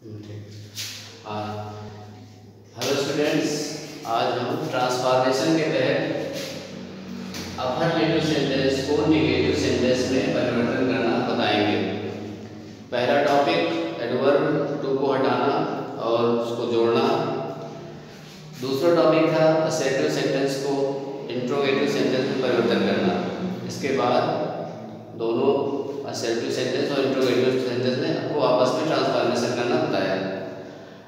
Hello students, आज हम transformation के तहत अफर्मेटिव सेंटेंस को नेगेटिव सेंटेंस में परिवर्तन करना बताएंगे। पहला टॉपिक एडवर्ब टू को हटाना और उसको जोड़ना। दूसरा टॉपिक था असर्टिव सेंटेंस को इंट्रोगेटिव सेंटेंस में परिवर्तन करना। इसके बाद दोनों असर्टिव सेंटेंस और इंट्रोगेटिव सेंटेंस में आपको आपस में ट्रांसफॉर्मेशन करना बताया।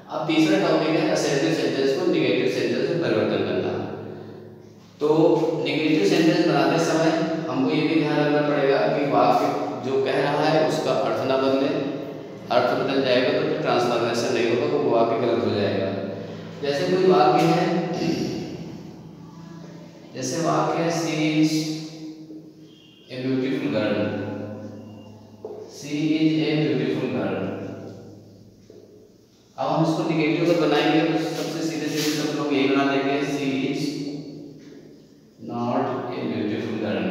अब तीसरा टॉपिक है असर्टिव सेंटेंस को नेगेटिव सेंटेंस में परिवर्तन करना। तो नेगेटिव सेंटेंस बनाते समय हमको ये भी ध्यान रखना पड़ेगा कि वाक्य जो कह रहा है उसका अर्थ ना बदले। अर्थ बदल जाएगा तो फिर ट्रांसफॉर्मेशन नहीं होगा, तो वो वाक्य गलत हो जाएगा। जैसे कोई वाक्य है, जैसे वाक्य है she is a beautiful girl. She is a beautiful girl. अब हम इसको नेगेटिव में बनाएंगे तो सबसे सीधे सीधे सब लोग यही बना देंगे, she is not a beautiful girl.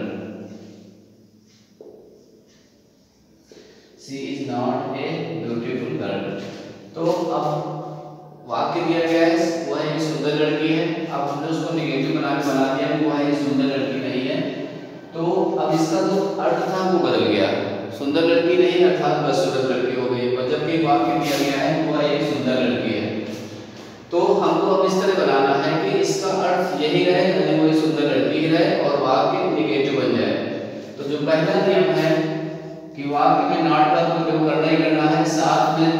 She is not a beautiful girl. तो अब वाक्य दिया गया है वह एक सुंदर लड़की है। अब हमने उसको नेगेटिव बना दिया कि वह एक सुंदर लड़की नहीं है। तो अब इसका जो अर्थ था वो बदल गया, सुंदर लड़की नहीं अर्थात बदसूरत लड़की हो गई। और जबकि वाक्य दिया गया है वह एक सुंदर लड़की है, तो हमको अब इस तरह बनाना है कि इसका अर्थ यही रहे, यानी वही सुंदर लड़की ही रहे और वाक्य नेगेटिव बन जाए। तो जो पहला नियम है कि वाक्य में नॉट का प्रयोग करना ही करना है। साथ में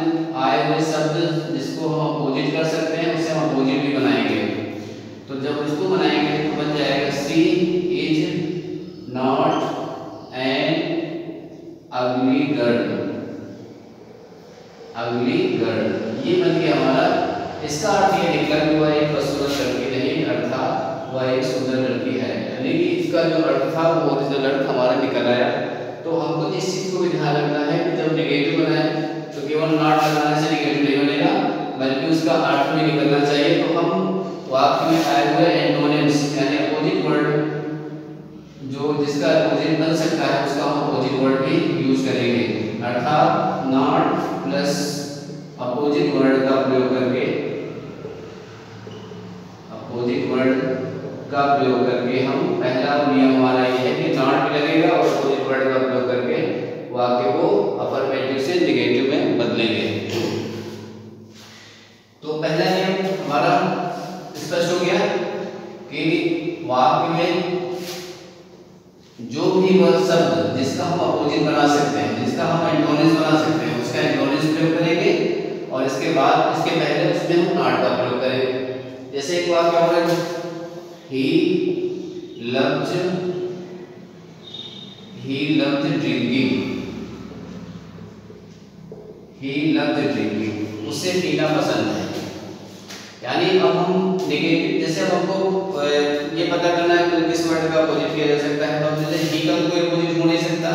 आए हुए शब्द जिसको हम अपोजिट कर सकते हैं उसे हम अपोजिट भी बनाएंगे। तो जब उसको बनाएंगे तो बन जाएगा शी इज नॉट एन अगली गर्ल। अगली गर्ल ये बन गया हमारा। इसका अर्थ ये निकला कि वह एक बदसूरत लड़की नहीं अर्थात वह एक सुंदर लड़की है। यानी कि इसका जो अर्थ था वो ओरिजिनल अर्थ हमारा निकल आया। तो हमको इस चीज को भी ध्यान रखना है कि जब नेगेटिव बनाए तो केवल नॉट लगाने से नेगेटिव नहीं बनेगा, बल्कि उसका अर्थ भी निकलना चाहिए। तो हम वाक्य में आए हुए एंटोनिम्स यानी अपोजिट वर्ड जो जिसका अपोजिट बन सकता है उसका हम अपोजिट वर्ड भी यूज करेंगे। अर्थात नॉट प्लस अपोजिट वर्ड का प्रयोग करके, अपोजिट वर्ड का प्रयोग करके हम पहला नियम हमारा ये है कि नॉट भी लगेगा और अपोजिट वर्ड का प्रयोग करके वाक्य को अफर्मेटिव से नेगेटिव में बदलेंगे। तो पहला नियम हमारा स्पष्ट हो गया कि वाक्य में जो भी वह शब्द जिसका हम अपोजिट बना सकते हैं, जिसका हम एंटोनिम्स बना सकते हैं, उसका एंटोनिम्स प्रयोग करेंगे और इसके बाद इसके पहले उसमें हम नॉट का प्रयोग करेंगे। जैसे एक वाक्य हो रहा है he loved drinking। उसे पीना पसंद है। यानी अब हम नेगेटिव, जैसे अब हमको ये पता करना है कि किस वर्ड का अपोजिट किया जा सकता है। तो जैसे ही का कोई अपोजिट हो नहीं सकता,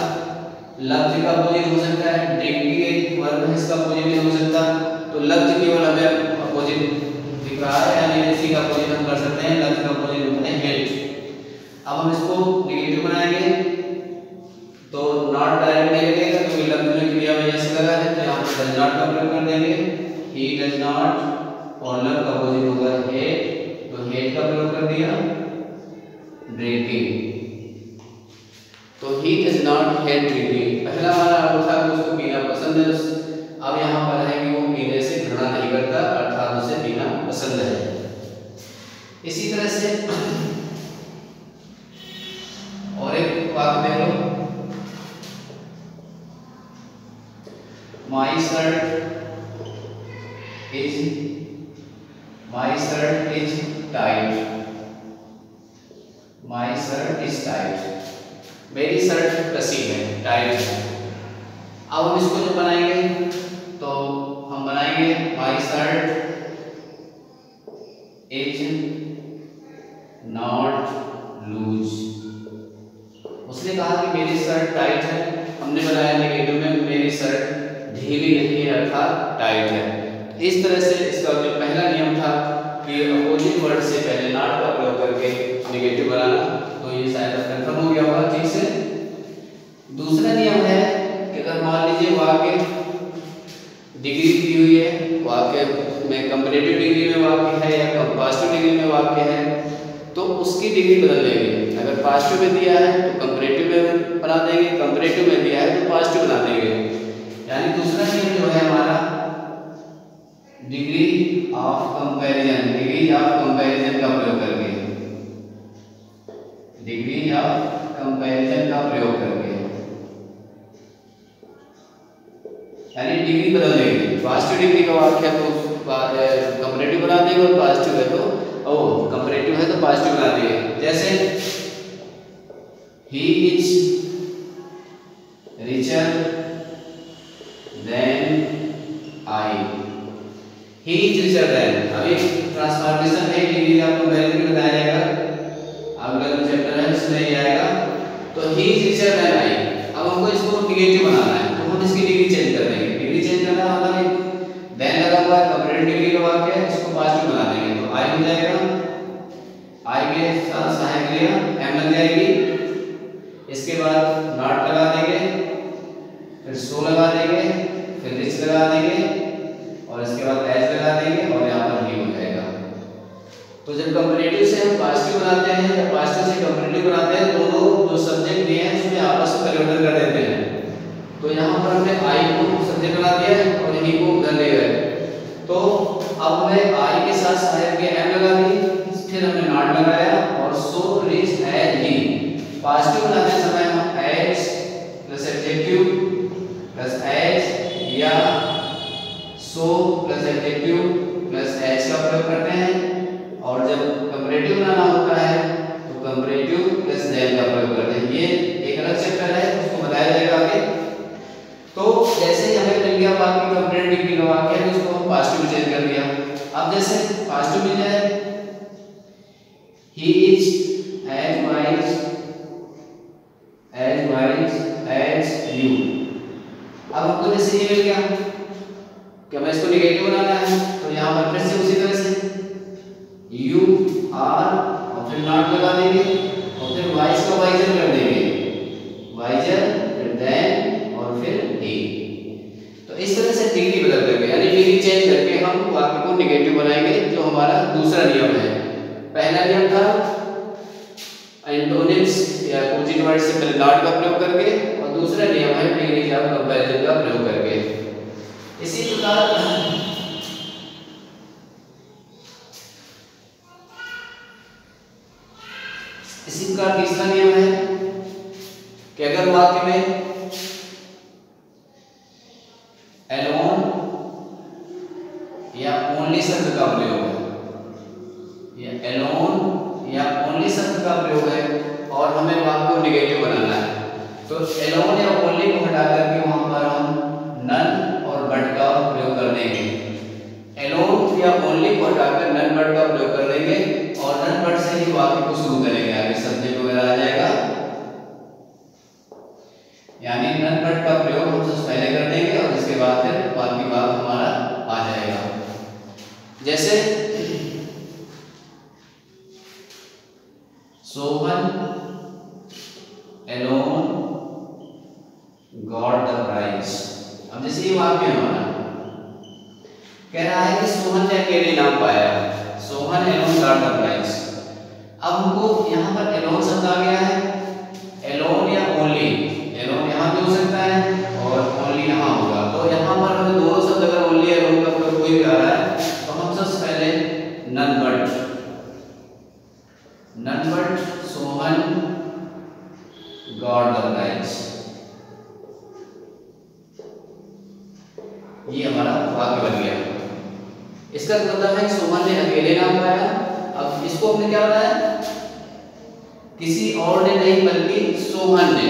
लव्ड का अपोजिट हो सकता है, ड्रिंकिंग एक वर्ब है इसका अपोजिट नहीं हो सकता। तो लव्ड केवल हमें अपोजिट दिख रहा है, यानी इसी का अपोजिट हम कर सकते हैं। लव्ड का अपोजिट होता है हेट। अब हम इसको नेगेटिव बनाएंगे तो नॉट डायरेक्ट नहीं लगेगा क्योंकि लव्ड में क्रिया में ऐसे लगा है, तो यहाँ पर डज नॉट का प्रयोग कर देंगे। ही डज नॉट और लव का अपोजिट होगा हेट, तो हेट का प्रयोग कर दिया ड्रिंकिंग। तो he does not hate drinking. पहला हमारा अर्थ था कि उसको पीना पसंद है। अब यहाँ पर है कि वो पीने से घृणा नहीं करता अर्थात उसे पीना पसंद है। इसी तरह से और एक वाक्य दे लो, my shirt is tight. My shirt is tight. मेरी शर्ट कसी है, टाइट है। अब हम इसको जो बनाएंगे तो हम बनाएंगे माई शर्ट इज नॉट लूज। उसने कहा कि मेरी शर्ट टाइट है, हमने बनाया नेगेटिव में मेरी शर्ट ढीली नहीं है अर्थात टाइट है। इस तरह से इसका जो पहला नियम था कि अपोजिट वर्ड से पहले नॉट का प्रयोग करके नेगेटिव बनाना, तो ये शायद कंफर्म हो गया होगा ठीक से। दूसरा नियम है कि अगर मान लीजिए वाक्य डिग्री दी हुई है वाक्य में कंपैरेटिव डिग्री में वाक्य है या पॉजिटिव डिग्री में वाक्य है तो उसकी डिग्री बदल देंगे। अगर पॉजिटिव में दिया है तो कंपैरेटिव में बना देंगे, कंपैरेटिव में दिया है तो पॉजिटिव बना देंगे। यानी दूसरा नियम जो है हमारा degree of comparison, degree of comparison का प्रयोग करके, डिग्री ऑफ कंपैरिजन का प्रयोग करके, यानी डिग्री बदल देंगे। पॉजिटिव डिग्री का वाक्य है तो कंपैरेटिव बना देंगे और पॉजिटिव है तो कंपैरेटिव है तो पॉजिटिव बना देंगे। जैसे he is richer than I, he is richer than. अभी ट्रांसफॉर्मेशन है, डिग्री ऑफ कंपैरिजन में बताया जाएगा, अगला जो चैप्टर है उसमें ये आएगा। तो he is richer than I, अब हमको इसको निगेटिव बनाना है तो हम इसकी डिग्री चेंज कर देंगे। डिग्री चेंज करना मतलब देन लगा हुआ है, कंपैरेटिव डिग्री का वाक्य है, इसको पॉजिटिव बना देंगे तो आई हो जाएगा, आई के साथ सहायक क्रिया एम लग जाएगी, इसके बाद नॉट लगा देंगे, फिर सो लगा देंगे, फिर रिच लगा देंगे और इसके बाद एज लगा देंगे और यहाँ पर ही हो जाएगा। तो जब कंपैरेटिव से हम पॉजिटिव बनाते हैं या पॉजिटिव से कंपैरेटिव बनाते हैं, दोनों जो सब्जेक्ट दिए हैं उसमें आपस में परिवर्तन कर देते हैं। तो यहाँ पर हमने आई को सब्जेक्ट बना दिया है और ही को उधर ले गए, तो अब हमें आई के साथ सहायक एम लगा दी, फिर हमने नॉट लगाया और so rich as he. Positive बनाते समय हम as plus adjective plus as या so plus adjective plus as का प्रयोग करते हैं, और जब कंपैरेटिव बनाना होता है तो कंपैरेटिव प्लस देन का प्रयोग करते हैं। ये एक अलग चैप्टर है, उसको बताया जाएगा आगे। तो जैसे ही हमें मिल गया वाक्य कंपैरेटिव डिग्री का वाक्य है तो उसको हम पॉजिटिव में चेंज कर दिया। अब जैसे पॉजिटिव मिल जाए he is as wise as you, अब हमको जैसे ये मिल गया कि हमें इसको निगेटिव बनाना है तो यहाँ पर फिर से उसी तरह से यू आर और फिर नॉट लगा देंगे और फिर वाइज का वाइजर कर देंगे, वाइजर फिर देन और फिर ही। तो इस तरह से डिग्री बदल करके यानी डिग्री चेंज करके हम वाक्य को निगेटिव बनाएंगे, जो हमारा दूसरा नियम है। पहला नियम था एंटोनिम्स या अपोजिट वर्ड से पहले नॉट का प्रयोग करके, और दूसरा नियम है डिग्री ऑफ कंपैरिजन का प्रयोग करके। इसी प्रकार तीसरा नियम है कि अगर वाक्य में एलोन या ओनली शब्द का प्रयोग है, या एलोन या ओनली शब्द का प्रयोग है और हमें वाक्य को निगेटिव बनाना है, तो एलोन या ओनली को हटा करके वहां पर हम नन और बट का प्रयोग कर देंगे। एलोन या ओनली को हटाकर नन बट का प्रयोग कर देंगे और नन बट से ही वाक्य को शुरू करेंगे, आगे सब्जेक्ट वगैरह आ जाएगा। यानी नन बट का प्रयोग हम सबसे पहले कर देंगे और इसके बाद फिर बाकी भाग हमारा आ जाएगा। जैसे Sohan alone got the prize. अब जैसे ये वाक्य हमारा कह रहा है कि सोहन ने अकेले नाम पाया, Sohan alone got the prize. अब हमको यहाँ पर एलोन शब्द आ गया है, एलोन या ओनली, एलोन यहाँ भी हो सकता है और ओनली यहाँ होगा। तो यहाँ पर हमें दोनों शब्द अगर ओनली एलोन का प्रयोग कोई भी आ रहा है तो हम सबसे पहले none but Sohan got the prize, ये हमारा वाक्य बन गया। इसका मतलब है सोहन ने अकेले नाम पाया। अब इसको हमने क्या बताया, किसी और ने नहीं बल्कि सोहन ने,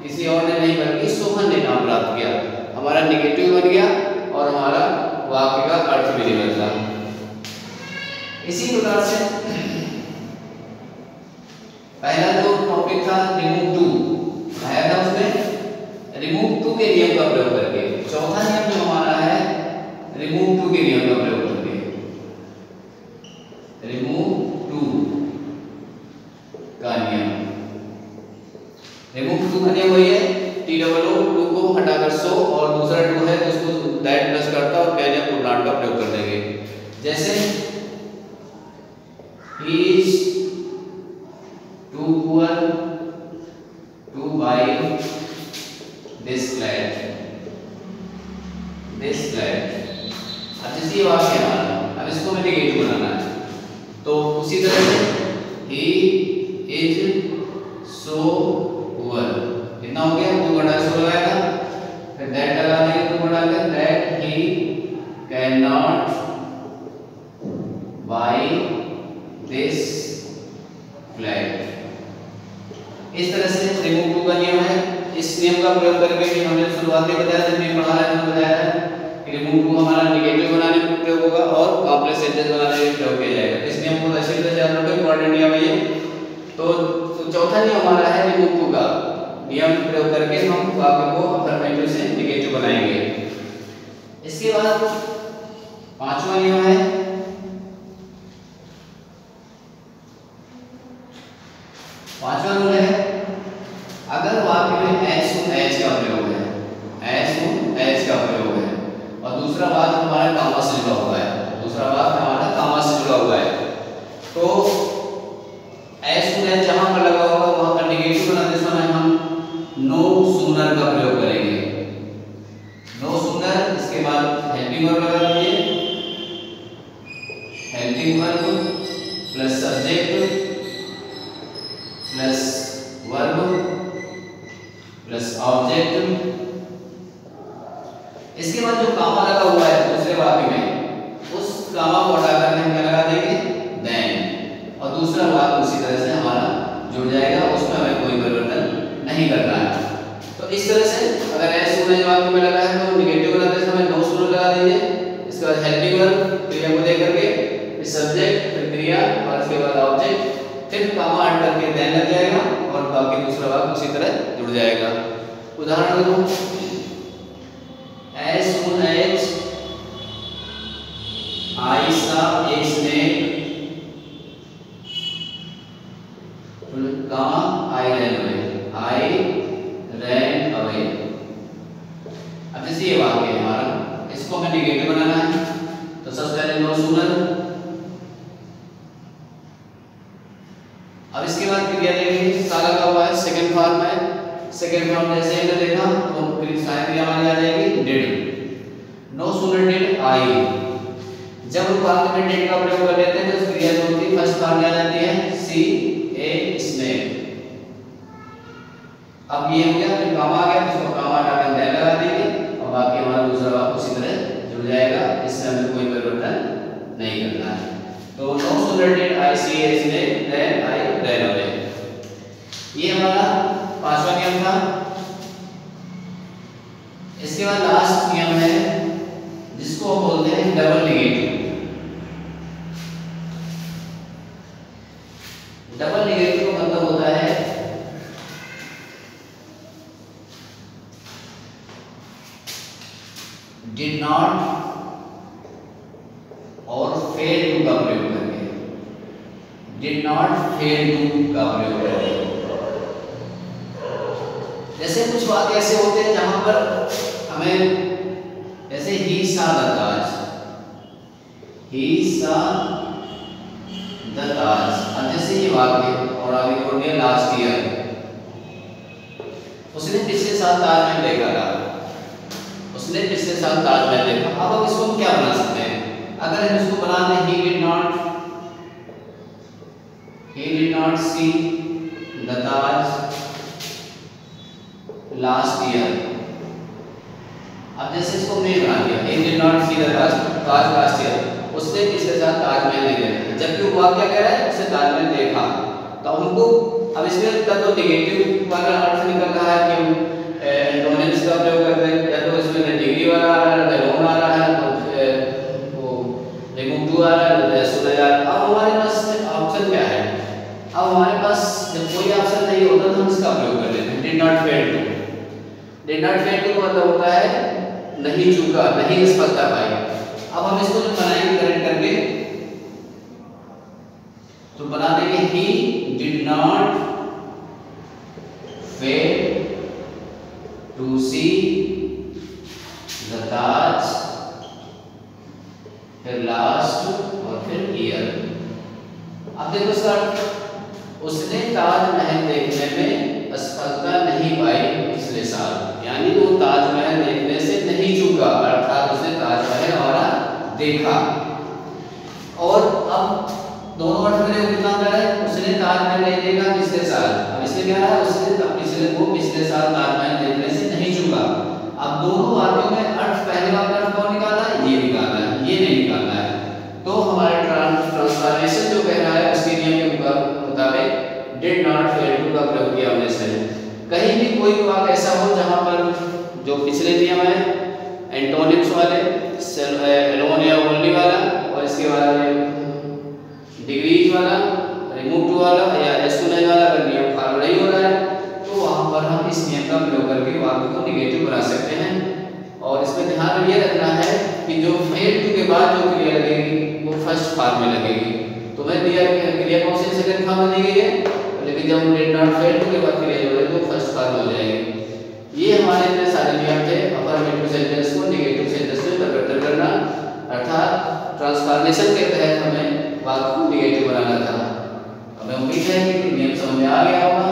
किसी और ने नहीं बल्कि सोहन ने नाम प्राप्त किया। हमारा निगेटिव बन गया और हमारा वाक्य का अर्थ भी नहीं बदला। इसी प्रकार से पहला जो टॉपिक था रिमूव टू आया था, उसमें रिमूव टू के नियम का प्रयोग करके। चौथा नियम जो हमारा है रिमूव टू के नियम का प्रयोग करके, रिमूव टू का नियम। रिमूव टू का नियम वही है TOO टू को हटाकर सो, और दूसरा टू है तो उसको दैट प्लस करता और कैन या कुड नॉट का प्रयोग दिस फ्लैट। अब जैसे ये वाक्य है हमारा, अब इसको हमें नेगेटिव बनाना है, तो उसी तरह से ही इज सो पुअर, कितना हो गया, 2 घटा 100 लगाएगा, फिर दैट लगा देंगे, 2 घटा के that he can not buy this flat. इस तरह से रिमूव टू का नियम है। इस नियम का प्रयोग करके भी हमने शुरुआत में बताया, जब मैं पढ़ा रहा था बताया है कि रिमूव टू हमारा नेगेटिव बनाने में प्रयोग होगा और कॉम्प्लेक्स सेंटेंस बनाने में प्रयोग किया जाएगा। इस नियम को अच्छी तरह से याद रखो, इंपॉर्टेंट नियम है ये। तो चौथा नियम हमारा है रिमूव टू का नियम प्रयोग करके हम वाक्य को अफर्मेटिव से नेगेटिव बनाएंगे। इसके बाद पांचवा नियम है पांचवा रूल है, अगर वाक्य में एच टू एच का प्रयोग है, एच टू एच का प्रयोग है और दूसरा वाक्य हमारा कामा से जुड़ा हुआ है, दूसरा वाक्य हमारा कामा से जुड़ा हुआ है, तो एच टू एच जहां पर लगा होगा वहां पर नेगेटिव बनाते समय हम नो सूनर का प्रयोग करेंगे। नो सूनर, इसके बाद हेल्पिंग वर्ब लगा दीजिए, helping verb plus subject plus verb plus object. इसके बाद जो कामा लगा हुआ है दूसरे वाक्य में, उस कामा को हटाकर हम क्या लगा देंगे, देन, और दूसरा वाक्य उसी तरह से हमारा जुड़ जाएगा, उसमें हमें कोई परिवर्तन नहीं करना है। तो इस तरह से अगर एस सुनने वाक्य में लगा है तो नेगेटिव बनाते समय नो सुनर लगा दीजिए, इसके बाद हेल्पिंग वर्ब क्रिया को देकर के सब्जेक्ट फिर क्रिया और इसके बाद ऑब्जेक्ट, फिर कामा हट करके देन लग जाएगा और बाकी दूसरा वाक्य उसी तरह जुड़ जाएगा। उदाहरण दो, as soon as I saw a snake, comma I ran away, I ran away। अब जैसे ये वाक्य है हमारा, इसको हमें नेगेटिव बनाना है, तो सबसे पहले नो सूनर, अब इसके बाद क्रिया देखेंगे, सारा का हुआ है सेकंड फॉर्म है, सेकंड फॉर्म जैसे हमने देखा तो क्रिया हमारी आ जाएगी did, no sooner did I. जब हम वाक्य में डिड का प्रयोग कर लेते हैं तो क्रिया जो होती है फर्स्ट फॉर्म में आ जाती है सी ए स्नेक। अब ये हो गया, फिर कामा आ गया, इसको कामा हटाकर देन लगा देंगे और बाकी हमारा दूसरा वाक्य उसी तरह जुड़ जाएगा, इससे हमें कोई परिवर्तन नहीं करना है। तो no sooner did I see a snake than I ran away. ये हमारा पांचवा नियम था। इसके बाद लास्ट नियम है जिसको हम बोलते हैं डबल नेगेटिव। डबल नेगेटिव का मतलब होता है डिड नॉट और फेल टू का प्रयोग करके, डिड नॉट फेल टू का प्रयोग करके। जैसे कुछ वाक्य ऐसे होते हैं जहां पर हमें जैसे ही सा द ताज, ही सा द ताज, अब जैसे ये वाक्य और आगे जोड़ दिया लास्ट ईयर, उसने पिछले साल ताजमहल देखा था, उसने पिछले साल ताजमहल देखा। अब हम इसको क्या बना सकते हैं, अगर हम इसको बना दें he did not see the Taj last year। अब जैसे इसको हमने बना दिया he did not see the Taj last year, उसने पिछले साल ताजमहल नहीं देखा, जबकि वो वाक्य क्या कह रहा है उसने ताजमहल देखा। तो हमको अब इसमें तो नेगेटिव वाला अर्थ निकल रहा है कि हम एंटोनिम्स का प्रयोग कर रहे हैं, या तो इसमें डिग्री वाला आ रहा है, नोन आ रहा है, वो रिमूव टू आ रहा है, सुना जा रहा है। अब हमारे पास ऑप्शन क्या है, अब हमारे पास जब कोई ऑप्शन नहीं होता तो हम इसका प्रयोग कर लेते हैं did not fail to. Did not fail to का मतलब होता है नहीं चूका, नहीं सफलता पाई। अब हम इसको जो बनाएंगे करेक्ट करके तो बना देंगे he did not fail to see the Taj, फिर लास्ट और फिर ईयर। अब देखो सर, उसने ताजमहल देखने में असफलता नहीं पाई पिछले साल, यानी वो देखा। और अब दोनों अर्थ में कितना अंतर है, उसने ताजमहल नहीं देखा पिछले साल, अब इसने क्या है, उसने पिछले साल ताजमहल देखने से नहीं चूका। अब दोनों वाक्यों में अर्थ, पहले वाक्य अर्थ कौन निकाला है, ये निकाला है, ये नहीं निकाला है। तो हमारे ट्रांसफॉर्मेशन जो कह रहा है उसके नियम के मुताबिक डिड नॉट फेल टू का प्रयोग किया हमने इसमें। कहीं भी कोई वाक्य ऐसा हो जहां पर जो पिछले नियम है एंटोनिम्स वाले, एलोन या ओनली वाला, और इसके बाद डिग्रीज वाला, रिमूव टू वाला या एस्टोनाइज वाला अगर नियम फॉलो नहीं हो रहा है तो वहां पर हम इस नियम का प्रयोग करके वाक्य को निगेटिव बना सकते हैं। और इसमें ध्यान ये रखना है कि जो फेल टू के बाद जो क्रिया लगेगी वो फर्स्ट फॉर्म में लगेगी। तो मैं दिया क्रिया कौन सी सेकंड फॉर्म में दी गई है, लेकिन जब डिड नॉट फेल टू के बाद क्रिया जो है वो फर्स्ट फॉर्म हो जाएगी। ये हमारे इतने सारे नियम थे अफर्मेटिव सेंटेंस को निगेटिव सेंटेंस में परिवर्तन करना, अर्थात ट्रांसफॉर्मेशन के तहत हमें वाक्य को निगेटिव बनाना था। हमें उम्मीद है कि नियम समझ में आ गया होगा।